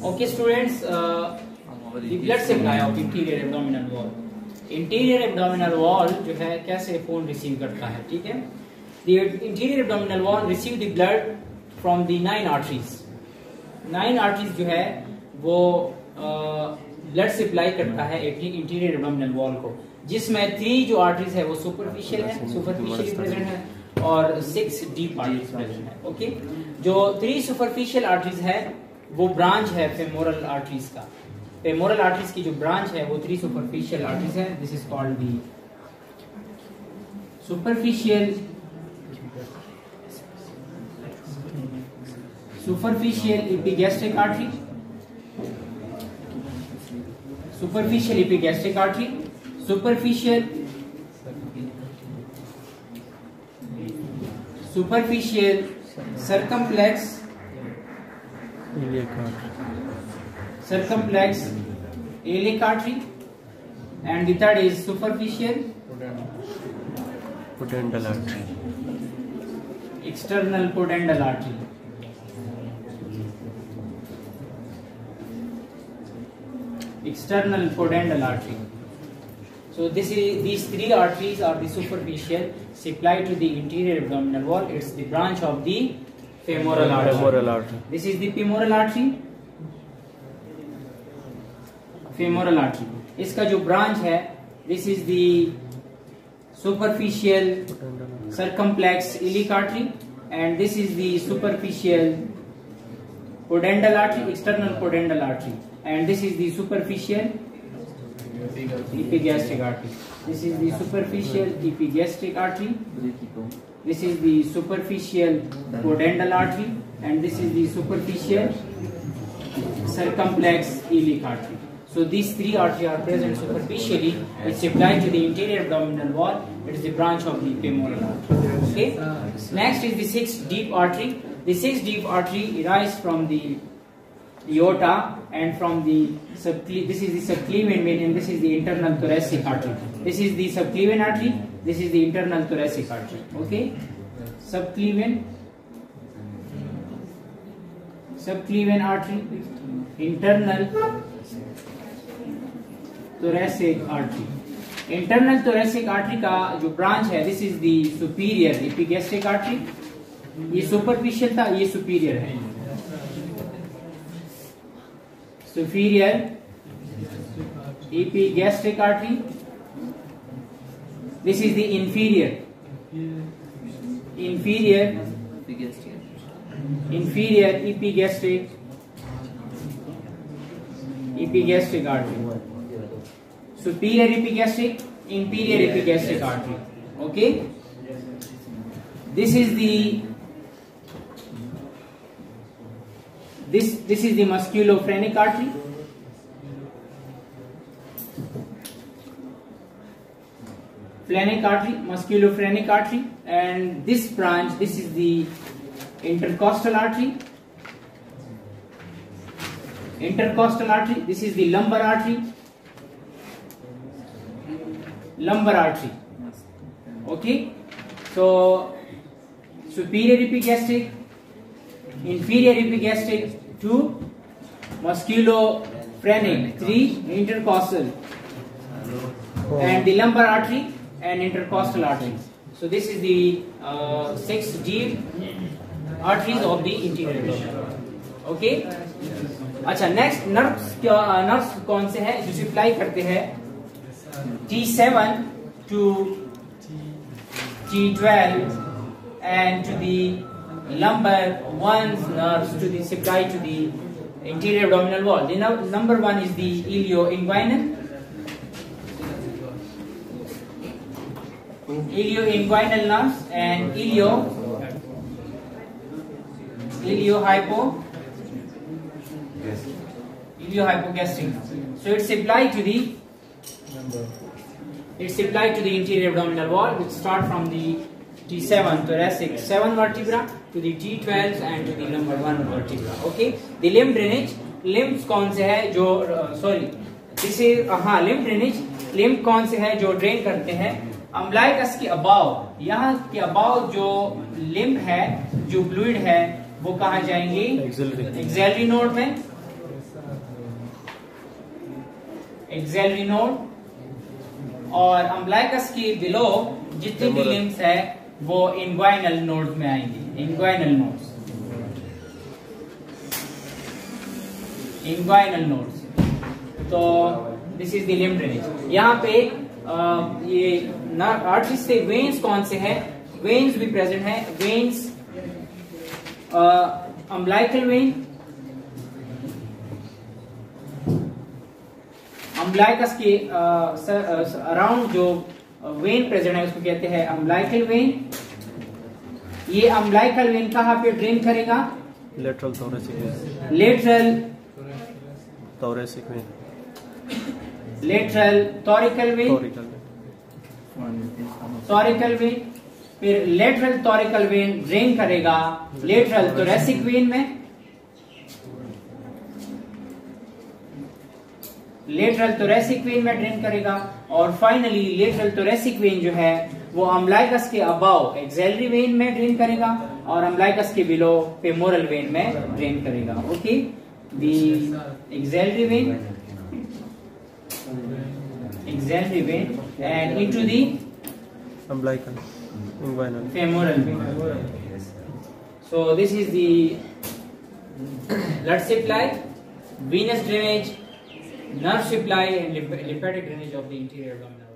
Okay, students, the blood supply of interior abdominal wall. Interior abdominal wall जो है कैसे खून रिसीव करता है, ठीक है? The interior abdominal wall receive the blood from the 9 arteries. 9 arteries जो है वो ब्लड सप्लाई करता है इंटीरियर एब्डोमिनल वॉल को, जिसमें 3 जो आर्टरीज है वो सुपरफिशियली प्रेजेंट है और 6 डीप आर्टरीज प्रेजेंट है. ओके, जो 3 सुपरफिशियल आर्टरीज है वो ब्रांच है फेमोरल आर्टरीज का. फेमोरल आर्टरीज की जो ब्रांच है वो 3 सुपरफिशियल आर्टरीज है. This is called the superficial epigastric artery, superficial epigastric artery, superficial circumflex iliac artery, and the third is superficial pudendal artery, external pudendal artery. External pudendal artery. So these 3 arteries are the superficial supply to the interior abdominal wall. It's the branch of the femoral artery. This is the femoral artery. Femoral artery. इसका जो branch है, this is the superficial circumflex iliac artery, and this is the superficial pudendal artery, external pudendal artery. And this is the superficial epigastric artery. This is the superficial epigastric artery. This is the superficial pudendal artery, and this is the superficial circumflex iliac artery. So these 3 arteries are present superficially, which supply to the interior abdominal wall. It is the branch of the femoral artery. Okay. Next is the 6th deep artery. The 6th deep artery arises from the aorta and from the this is the subclavian vein, and this is the internal thoracic artery. This is the subclavian artery, this is the internal thoracic artery. Okay, subclavian artery, internal thoracic artery. Internal thoracic artery का जो branch है, this is the superior epigastric artery. ये superficial था, ये superior है. Superior epigastric artery. This is the inferior epigastric artery. Superior epigastric, inferior epigastric artery. Okay, this is the This is the musculophrenic artery. Phrenic artery, musculophrenic artery, and this branch, this is the intercostal artery. Intercostal artery. This is the lumbar artery. Lumbar artery. Okay. So superior epigastric, inferior epigastric 2, musculophrenic 3, intercostal, and the lumbar artery and intercostal artery. So this is the 6 deep arteries of the interior abdomen. Okay. अच्छा, next nerves कौन से हैं जो supply करते हैं T7 to T12 and to the lumbar 1 nerves to the supply to the interior abdominal wall. The number 1 is the ilioinguinal nerves and iliohypogastric nerves. So it's supplied to the interior abdominal wall, which start from the T7 thoracic 7 vertebra to the T12 and to the lumbar 1 vertebra. Okay, the limb drainage, limbs कौन से है जो limb drainage, limb कौन से है जो drain करते हैं अम्बलाइकस के अबाव, यहाँ के अबाव जो लिम्ब है, जो फ्लूइड है, वो कहाँ जाएंगे? एक्सिलरी नोड में, एक्सेलरी नोड, और अम्बिलिकस के बिलो जितनी भी लिम्स है वो इंग्वाइनल नोड में आएंगे, इंग्वाइनल नोड्स, इंग्वाइनल नोड्स। तो this is the lymph drainage. यहाँ पे ये आर्टरी से वेन्स कौन से है, वेन्स भी प्रेजेंट है। वेन्स अम्बिलिकल वेन, अम्बिलिकस के अराउंड जो वेन प्रेजेंट है उसको कहते हैं अम्बिलिकल वेन। ये अम्बिलिकल वेन कहाँ पे ड्रेन करेगा, lateral thoracic vein, lateral thoracic vein, lateral thoracic vein, thoracic vein, फिर लेटरल थोरिकल वेन ड्रेन करेगा लेटरल थोरेसिक वेन में, लेटरल थोरेसिक वेन में ड्रेन करेगा, और फाइनली लेटरल थोरेसिक वेन जो है वो अम्बिलिकस के अबाव एक्सेलरी वेन में ड्रेन करेगा और अम्बिलिकस के बिलो फेमोरल वेन में ड्रेन करेगा। Okay, the auxiliary when, auxiliary when and into the umbilical, inguinal, femoral vein. So this is the blood supply, venous drainage, nerve supply and lymphatic drainage of the interior abdominal.